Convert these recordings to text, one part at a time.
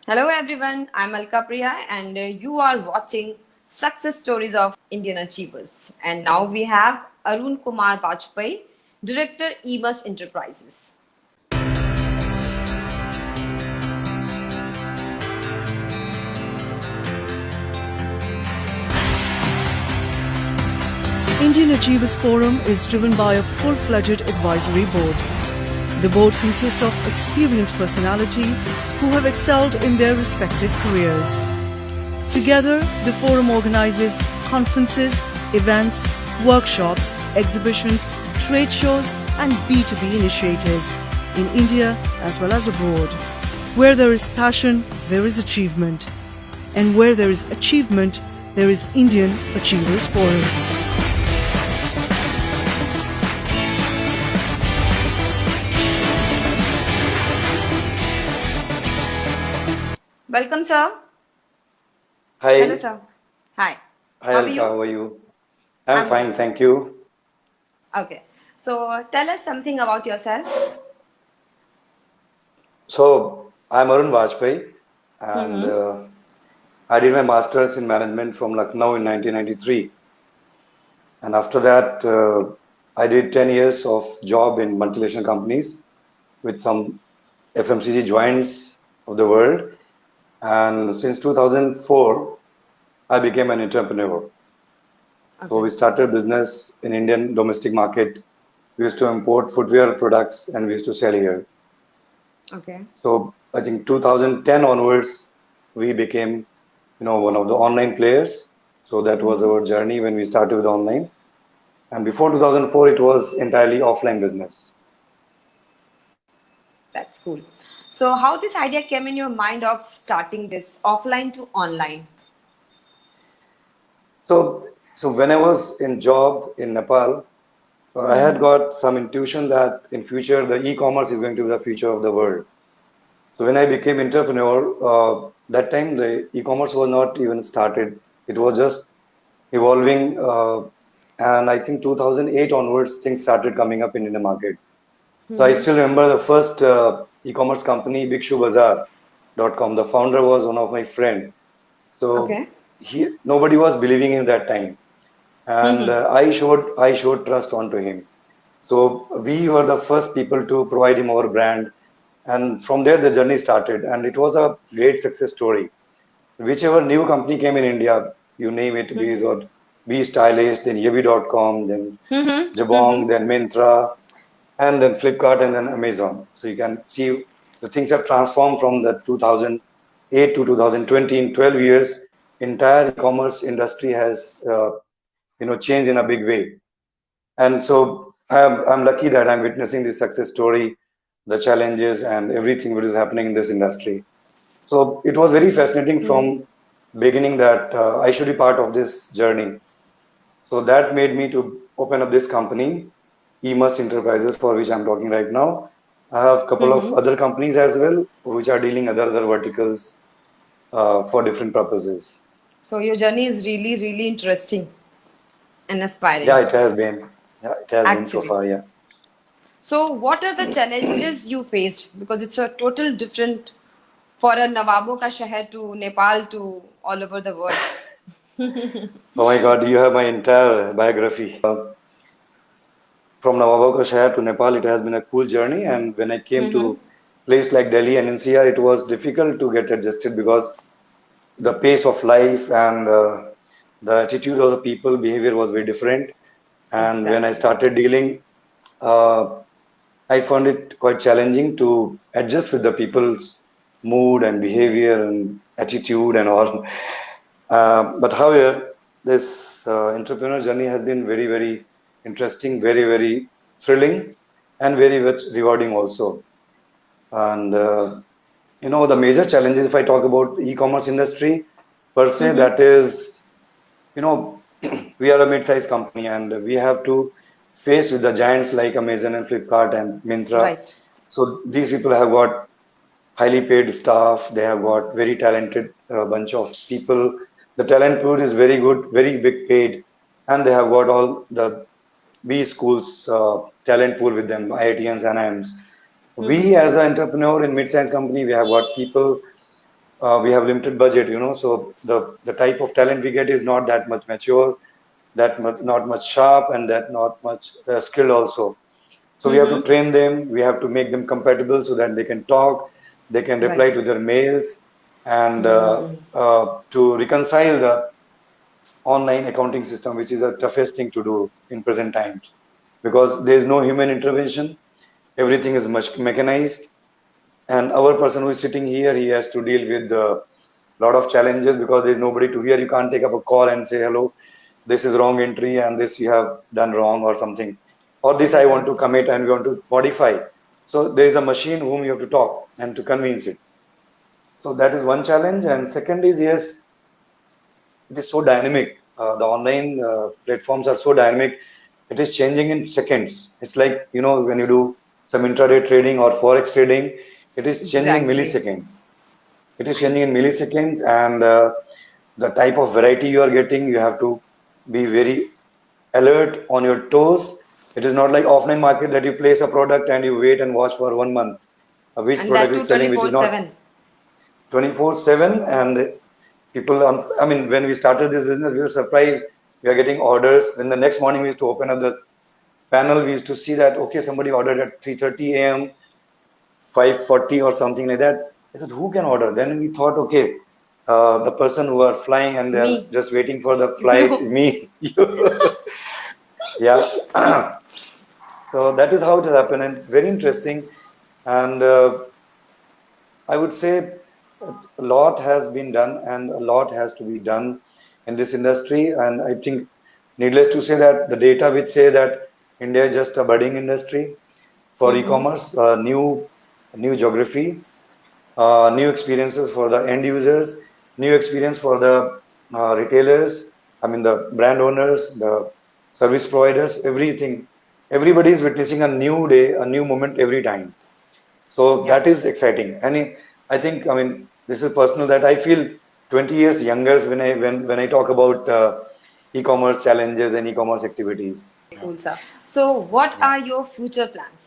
Hello everyone, I'm Alka Priya and you are watching Success Stories of Indian Achievers. And now we have Arun Kumar Vajpayee, Director eMust Enterprises. Indian Achievers Forum is driven by a full-fledged advisory board. The board consists of experienced personalities who have excelled in their respective careers. Together, the forum organizes conferences, events, workshops, exhibitions, trade shows and B2B initiatives in India as well as abroad. Where there is passion, there is achievement. And where there is achievement, there is Indian Achievers Forum. Welcome, sir. Hello, Hi, sir. Hi. hi How are Alka, you? how are you? I'm I'm fine, good, sir. thank you. Okay. So tell us something about yourself. So, I'm Arun Vajpayee and Mm-hmm. I did my master's in management from Lucknow in 1993. And after that, I did 10 years of job in multinational companies with some FMCG giants of the world. And since 2004, I became an entrepreneur. So Okay. we started business in Indian domestic market. We used to import footwear products and we used to sell here. Okay. So I think 2010 onwards, we became, one of the online players. So that was Mm-hmm. our journey when we started with online. And before 2004, it was entirely offline business. That's cool. So how this idea came in your mind of starting this offline to online? So when I was in job in Nepal, I had Mm-hmm. got some intuition that in future the e-commerce is going to be the future of the world. So when I became entrepreneur, that time the e-commerce was not even started. It was just evolving, and I think 2008 onwards things started coming up in the market. So I Mm-hmm. still remember the first e-commerce company, BigShoeBazaar.com. The founder was one of my friend. So Okay. nobody was believing in that time, and Mm-hmm. I showed trust onto him. So we were the first people to provide him our brand, and from there the journey started, and it was a great success story. Whichever new company came in India, you name it, be stylish, then Yavi.com, then Mm-hmm. Jabong, Mm-hmm. then Myntra, and then Flipkart, and then Amazon. So you can see the things have transformed from the 2008 to 2020. In 12 years, entire e-commerce industry has changed in a big way. And so I'm lucky that I'm witnessing this success story, the challenges, and everything that is happening in this industry. So it was very fascinating from beginning that I should be part of this journey. So that made me to open up this company, eMust Enterprises, for which I'm talking right now. I have a couple of Mm-hmm. other companies as well, which are dealing other verticals for different purposes. So your journey is really, really interesting and Yeah, aspiring, it has been. Yeah, it has been so actually. far. Yeah. So what are the challenges you faced? Because it's a total different for a Nawabo ka shahar to Nepal to all over the world. Oh my God, you have my entire biography. From Nawabakha Shahar to Nepal, it has been a cool journey. And when I came Mm-hmm. to place like Delhi and NCR, it was difficult to get adjusted because the pace of life and the attitude of the people, behavior was very different. And when I Exactly. started dealing, uh, I found it quite challenging to adjust with the people's mood and behavior and attitude and all. But however, this entrepreneur journey has been very, very interesting, very, very thrilling, and very much rewarding also. And the major challenges, if I talk about e-commerce industry per se, Mm-hmm. that is, you know, we are a mid-sized company and we have to face with the giants like Amazon and Flipkart and Myntra. Right. So these people have got highly paid staff. They have got very talented bunch of people. The talent pool is very good, very big paid, and they have got all the B schools talent pool with them, IITs and IIMs. We Mm-hmm. as an entrepreneur in mid-sized company, we have got people. we have limited budget, so the type of talent we get is not that much mature, not much sharp, and that not much skilled also. So we have to Mm-hmm. train them, we have to make them compatible so that they can talk, they can reply Right. to their mails, and Mm. to reconcile the online accounting system, which is the toughest thing to do in present times, because there is no human intervention, everything is much mechanized, and our person who is sitting here, he has to deal with a lot of challenges because there is nobody to hear. You can't take up a call and say, hello, this is wrong entry and this you have done wrong or something. Or this I want to Definitely. commit and we want to modify. So there is a machine whom you have to talk and to convince it. So that is one challenge. And second is, yes, it is so dynamic. The online platforms are so dynamic. It is changing in seconds. It's like, when you do some intraday trading or forex trading, it is changing in Exactly. milliseconds. It is changing in milliseconds, and the type of variety you are getting, you have to be very alert on your toes. It is not like offline market that you place a product and you wait and watch for 1 month, which And product that too is selling, which is not 24/7. 24/7. And people, I mean, when we started this business, we were surprised. We are getting orders. Then the next morning we used to open up the panel. We used to see that, okay, somebody ordered at 3:30 a.m., 5:40 or something like that. I said, who can order? Then we thought, okay, the person who are flying and they're Me. just waiting for the flight, No. me, you. Yeah. So that is how it has happened, and very interesting. And I would say a lot has been done and a lot has to be done in this industry. And I think, needless to say, that the data which say that India is just a budding industry for Mm-hmm. e-commerce, new geography, new experiences for the end users, new experience for the retailers, I mean the brand owners, the service providers, everything. Everybody is witnessing a new day, a new moment every time. So Yeah. that is exciting. And I think, I mean, this is personal that I feel 20 years younger when I talk about e-commerce challenges and e-commerce activities. Cool, sir. So, what Yeah. are your future plans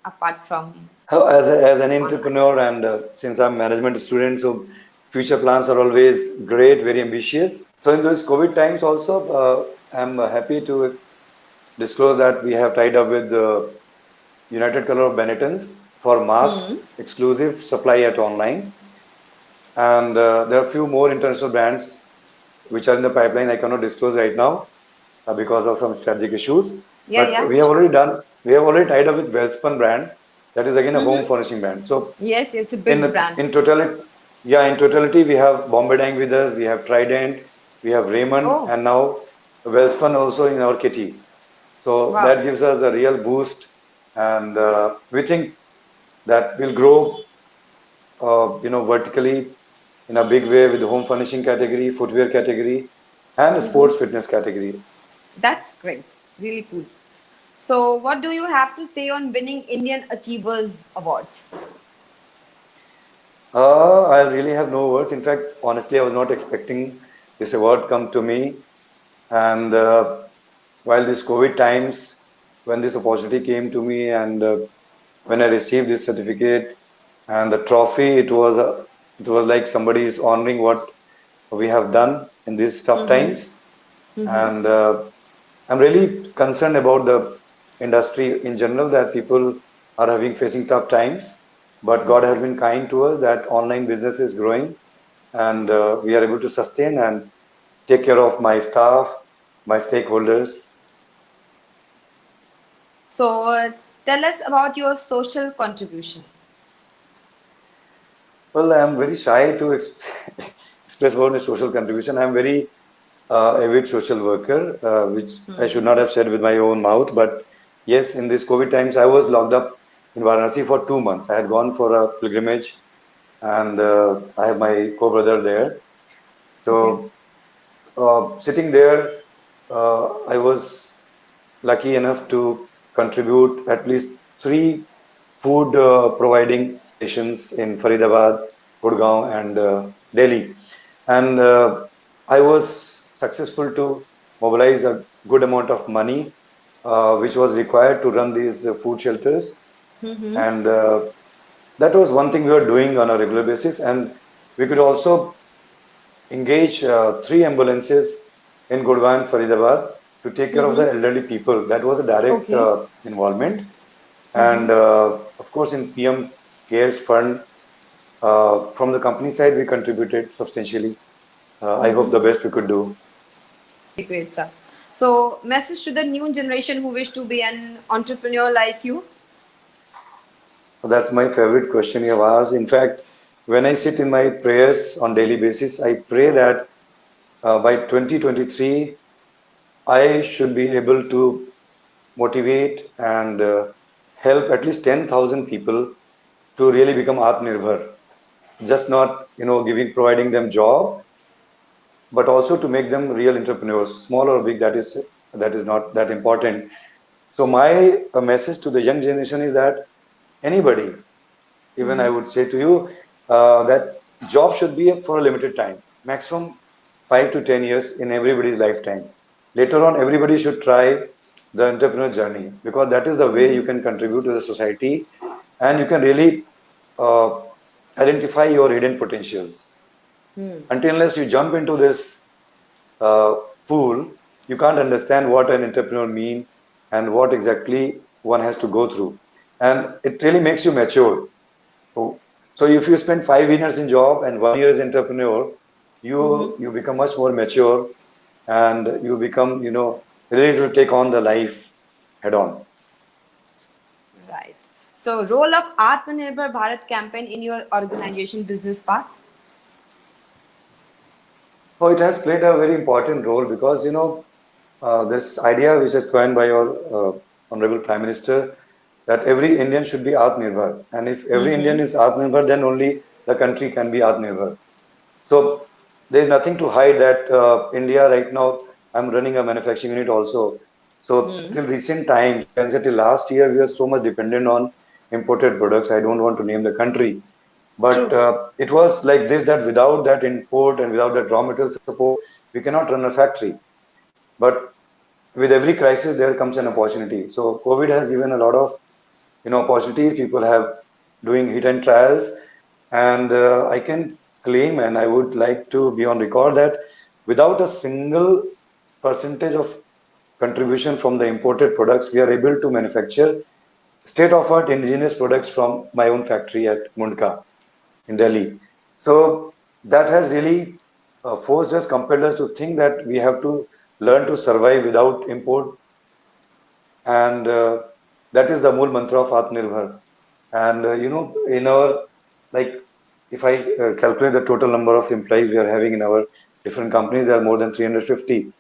apart from As an online? entrepreneur, and since I'm management student, so future plans are always great, very ambitious. So in those COVID times also, I'm happy to disclose that we have tied up with the United Color of Benettons for mass Hmm. exclusive supply at online. And there are a few more international brands which are in the pipeline. I cannot disclose right now because of some strategic issues. Yeah, But yeah. we have already tied up with Wellspun brand. That is again a home Mm-hmm. furnishing brand. So Yes, it's a in big brand. in totality, yeah, in totality, we have Bombay Dang with us, we have Trident, we have Raymond, Oh, and now Wellspun also in our kitty. So wow. that gives us a real boost, and we think that will grow, vertically in a big way with the home furnishing category, footwear category, and Mm-hmm. sports fitness category. That's great. Really cool. So, what do you have to say on winning Indian Achievers Award? I really have no words. In fact, honestly, I was not expecting this award come to me. And while this COVID times, when this opportunity came to me, and when I received this certificate and the trophy, it was like somebody is honoring what we have done in these tough Mm-hmm. times. Mm-hmm. And I'm really concerned about the industry in general, that people are having facing tough times. But God has been Exactly. kind to us that online business is growing, and we are able to sustain and take care of my staff, my stakeholders. So, tell us about your social contribution. Well, I'm very shy to express about my social contribution. I'm very avid social worker, which I should not have said with my own mouth. But yes, in these COVID times, I was locked up in Varanasi for 2 months. I had gone for a pilgrimage, and I have my co-brother there. Okay. So sitting there, I was lucky enough to contribute at least three food providing stations in Faridabad, Gurgaon, and Delhi. And I was successful to mobilize a good amount of money, which was required to run these food shelters. Mm-hmm. And that was one thing we were doing on a regular basis, and we could also engage three ambulances in Gurgaon, Faridabad to take care of the elderly people. That was a direct Okay. involvement. And of course, in PM CARES Fund, from the company side, we contributed substantially. I hope the best we could do. Great, sir. So, message to the new generation who wish to be an entrepreneur like you. So that's my favorite question you have asked. In fact, when I sit in my prayers on daily basis, I pray that by 2023, I should be able to motivate and help at least 10,000 people to really become Atmanirbhar. Just not, giving, providing them job, but also to make them real entrepreneurs, small or big. That is not that important. So my message to the young generation is that anybody, even I would say to you, that job should be for a limited time, maximum 5 to 10 years in everybody's lifetime. Later on, everybody should try the entrepreneur journey because that is the way you can contribute to the society and you can really uh, identify your hidden potentials. Until unless you jump into this uh, pool, you can't understand what an entrepreneur means and what exactly one has to go through. And it really makes you mature. So, so if you spend 5 years in job and 1 year as entrepreneur, you become much more mature and you become, ready to take on the life head on. Right. So, role of Atmanirbhar Bharat campaign in your organization business path. So it has played a very important role because, this idea which is coined by your Honorable Prime Minister that every Indian should be Atmanirbhar. And if every Indian is Atmanirbhar, then only the country can be Atmanirbhar. So there is nothing to hide that India right now, I'm running a manufacturing unit also. So till recent times, you can say till last year, we were so much dependent on imported products. I don't want to name the country, but True. it was like this that without that import and without that raw material support, we cannot run a factory. But with every crisis, there comes an opportunity. So COVID has given a lot of opportunities. People have doing hit and trials, and I can claim and I would like to be on record that without a single percentage of contribution from the imported products, we are able to manufacture state-of-art indigenous products from my own factory at Mundka in Delhi. So that has really forced us, compelled us to think that we have to learn to survive without import, and that is the mool mantra of Atmanirbhar. And in our, like, if I calculate the total number of employees we are having in our different companies, there are more than 350.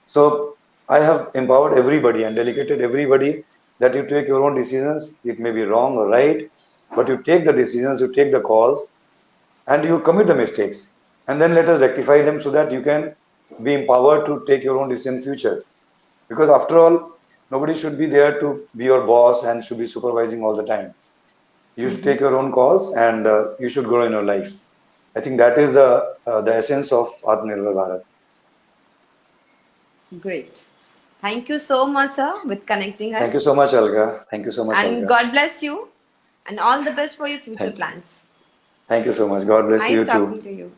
So I have empowered everybody and delegated everybody that you take your own decisions. It may be wrong or right, but you take the decisions, you take the calls, and you commit the mistakes, and then let us rectify them so that you can be empowered to take your own decision in future. Because after all, nobody should be there to be your boss and should be supervising all the time. You should take your own calls and you should grow in your life. I think that is the essence of Atmanirbhar Bharat. Great. Thank you so much, sir, with connecting Thank you us. so much, Alga. Thank you so much, And Alga. God bless you and all the best for your future Thank, plans. thank you so much. God bless you Nice too. talking to you.